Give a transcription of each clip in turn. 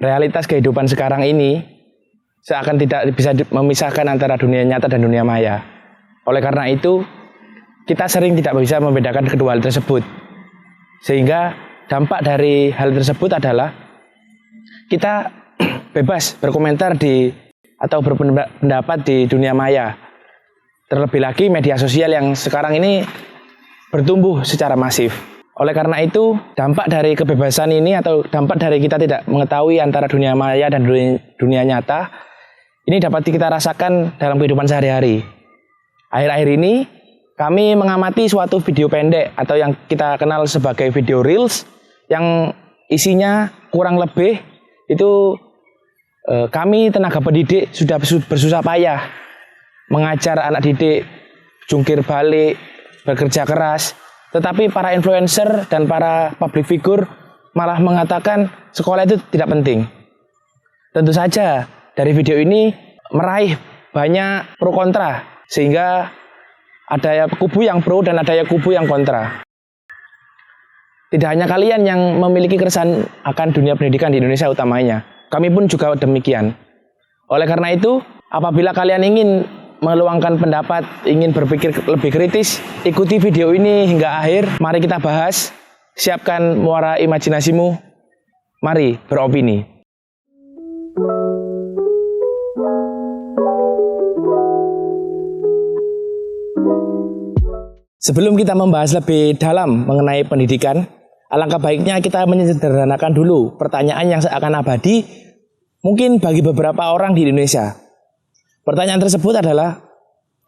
realitas kehidupan sekarang ini seakan tidak bisa memisahkan antara dunia nyata dan dunia maya. Oleh karena itu, kita sering tidak bisa membedakan kedua hal tersebut. Sehingga dampak dari hal tersebut adalah kita bebas berkomentar atau berpendapat di dunia maya. Terlebih lagi media sosial yang sekarang ini bertumbuh secara masif. Oleh karena itu, dampak dari kebebasan ini atau dampak dari kita tidak mengetahui antara dunia maya dan dunia nyata, ini dapat kita rasakan dalam kehidupan sehari-hari. Akhir-akhir ini, kami mengamati suatu video pendek atau yang kita kenal sebagai video reels yang isinya kurang lebih itu kami tenaga pendidik sudah bersusah payah mengajar anak didik jungkir balik, bekerja keras. Tetapi para influencer dan para public figure malah mengatakan sekolah itu tidak penting. Tentu saja dari video ini meraih banyak pro kontra, sehingga ada kubu yang pro dan ada kubu yang kontra. Tidak hanya kalian yang memiliki keresahan akan dunia pendidikan di Indonesia utamanya, kami pun juga demikian. Oleh karena itu, apabila kalian ingin meluangkan pendapat, ingin berpikir lebih kritis, ikuti video ini hingga akhir. Mari kita bahas, siapkan muara imajinasimu, mari beropini. Sebelum kita membahas lebih dalam mengenai pendidikan, alangkah baiknya kita menyederhanakan dulu pertanyaan yang seakan abadi mungkin bagi beberapa orang di Indonesia. Pertanyaan tersebut adalah,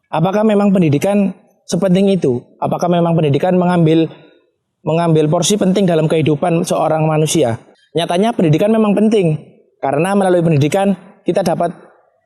apakah memang pendidikan sepenting itu? Apakah memang pendidikan mengambil porsi penting dalam kehidupan seorang manusia? Nyatanya pendidikan memang penting, karena melalui pendidikan kita dapat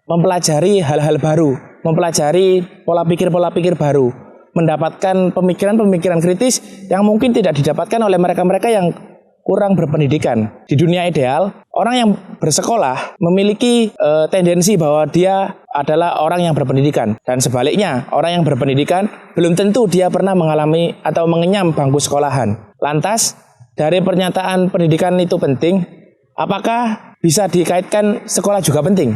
mempelajari hal-hal baru, mempelajari pola pikir baru, mendapatkan pemikiran-pemikiran kritis yang mungkin tidak didapatkan oleh mereka-mereka yang kurang berpendidikan. Di dunia ideal, orang yang bersekolah memiliki tendensi bahwa dia adalah orang yang berpendidikan. Dan sebaliknya, orang yang berpendidikan belum tentu dia pernah mengalami atau mengenyam bangku sekolahan. Lantas, dari pernyataan pendidikan itu penting, apakah bisa dikaitkan sekolah juga penting?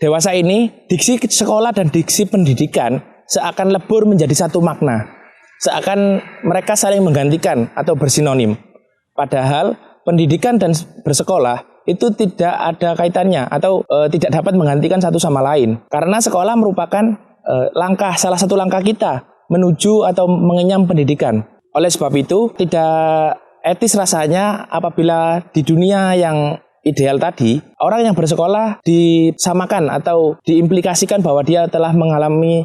Dewasa ini, diksi sekolah dan diksi pendidikan seakan lebur menjadi satu makna. Seakan mereka saling menggantikan atau bersinonim. Padahal pendidikan dan bersekolah itu tidak ada kaitannya atau tidak dapat menggantikan satu sama lain. Karena sekolah merupakan salah satu langkah kita menuju atau mengenyam pendidikan. Oleh sebab itu tidak etis rasanya apabila di dunia yang ideal tadi, orang yang bersekolah disamakan atau diimplikasikan bahwa dia telah mengalami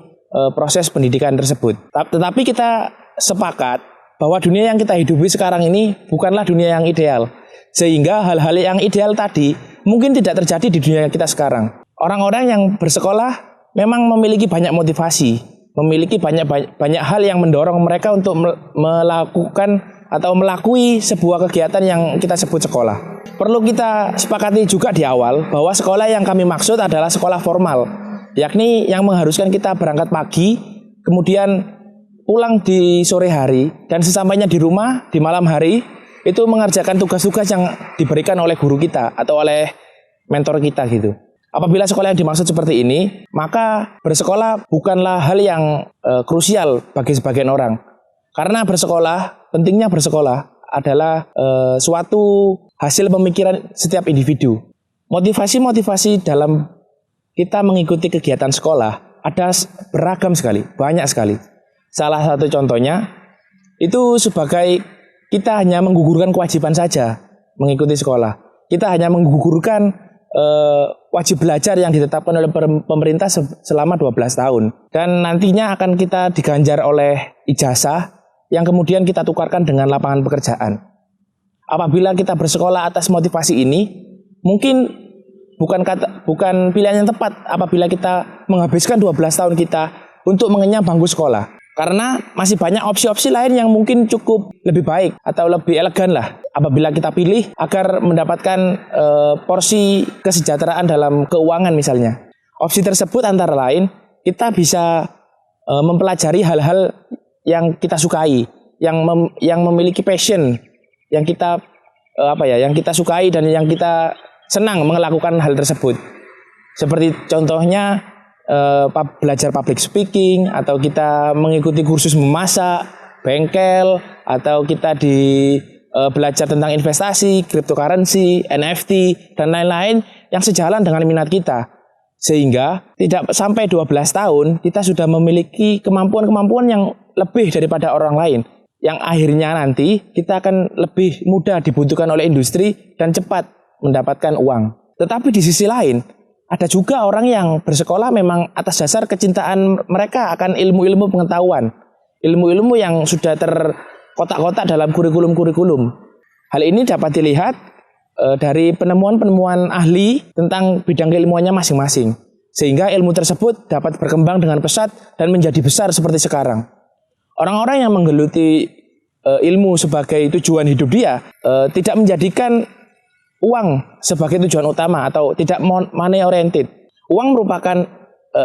proses pendidikan tersebut. Tetapi kita sepakat bahwa dunia yang kita hidupi sekarang ini bukanlah dunia yang ideal. Sehingga hal-hal yang ideal tadi mungkin tidak terjadi di dunia kita sekarang. Orang-orang yang bersekolah memang memiliki banyak motivasi, memiliki banyak hal yang mendorong mereka untuk melakukan atau melakui sebuah kegiatan yang kita sebut sekolah. Perlu kita sepakati juga di awal bahwa sekolah yang kami maksud adalah sekolah formal, yakni yang mengharuskan kita berangkat pagi, kemudian pulang di sore hari, dan sesampainya di rumah di malam hari itu mengerjakan tugas-tugas yang diberikan oleh guru kita atau oleh mentor kita gitu. Apabila sekolah yang dimaksud seperti ini, maka bersekolah bukanlah hal yang krusial bagi sebagian orang. Karena pentingnya bersekolah adalah suatu hasil pemikiran setiap individu. Motivasi-motivasi dalam kita mengikuti kegiatan sekolah ada beragam sekali, banyak sekali. Salah satu contohnya itu sebagai kita hanya menggugurkan kewajiban saja mengikuti sekolah. Kita hanya menggugurkan wajib belajar yang ditetapkan oleh pemerintah selama 12 tahun. Dan nantinya akan kita diganjar oleh ijazah yang kemudian kita tukarkan dengan lapangan pekerjaan. Apabila kita bersekolah atas motivasi ini, mungkin bukan pilihan yang tepat apabila kita menghabiskan 12 tahun kita untuk mengenyam bangku sekolah. Karena masih banyak opsi-opsi lain yang mungkin cukup lebih baik atau lebih elegan lah apabila kita pilih agar mendapatkan porsi kesejahteraan dalam keuangan misalnya. Opsi tersebut antara lain kita bisa mempelajari hal-hal yang kita sukai, yang memiliki passion yang kita yang kita sukai dan yang kita senang melakukan hal tersebut. Seperti contohnya belajar public speaking, atau kita mengikuti kursus memasak, bengkel, atau kita belajar tentang investasi, cryptocurrency, NFT, dan lain-lain yang sejalan dengan minat kita. Sehingga tidak sampai 12 tahun kita sudah memiliki kemampuan-kemampuan yang lebih daripada orang lain, yang akhirnya nanti kita akan lebih mudah dibutuhkan oleh industri dan cepat mendapatkan uang. Tetapi di sisi lain, ada juga orang yang bersekolah memang atas dasar kecintaan mereka akan ilmu-ilmu pengetahuan, ilmu-ilmu yang sudah terkotak-kotak dalam kurikulum-kurikulum. Hal ini dapat dilihat dari penemuan-penemuan ahli tentang bidang keilmuannya masing-masing, sehingga ilmu tersebut dapat berkembang dengan pesat dan menjadi besar seperti sekarang. Orang-orang yang menggeluti ilmu sebagai tujuan hidup dia tidak menjadikan uang sebagai tujuan utama atau tidak money oriented. Uang merupakan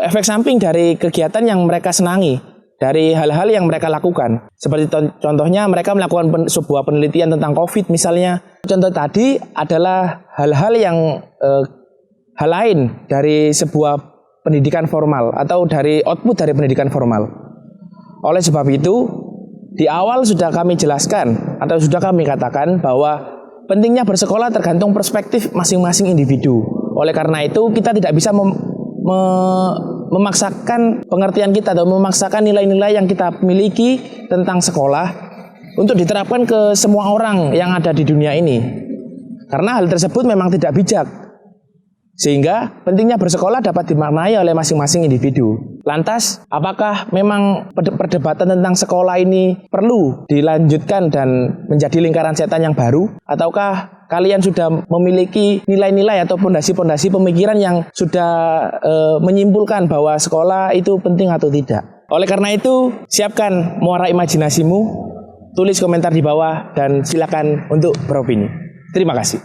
efek samping dari kegiatan yang mereka senangi, dari hal-hal yang mereka lakukan. Seperti contohnya mereka melakukan sebuah penelitian tentang COVID misalnya. Contoh tadi adalah hal-hal yang hal lain dari sebuah pendidikan formal atau dari output dari pendidikan formal. Oleh sebab itu, di awal sudah kami jelaskan atau sudah kami katakan bahwa pentingnya bersekolah tergantung perspektif masing-masing individu. Oleh karena itu, kita tidak bisa memaksakan pengertian kita atau memaksakan nilai-nilai yang kita miliki tentang sekolah untuk diterapkan ke semua orang yang ada di dunia ini. Karena hal tersebut memang tidak bijak. Sehingga pentingnya bersekolah dapat dimaknai oleh masing-masing individu. Lantas, apakah memang perdebatan tentang sekolah ini perlu dilanjutkan dan menjadi lingkaran setan yang baru? Ataukah kalian sudah memiliki nilai-nilai atau pondasi-pondasi pemikiran yang sudah menyimpulkan bahwa sekolah itu penting atau tidak? Oleh karena itu, siapkan muara imajinasimu, tulis komentar di bawah, dan silakan untuk beropini. Terima kasih.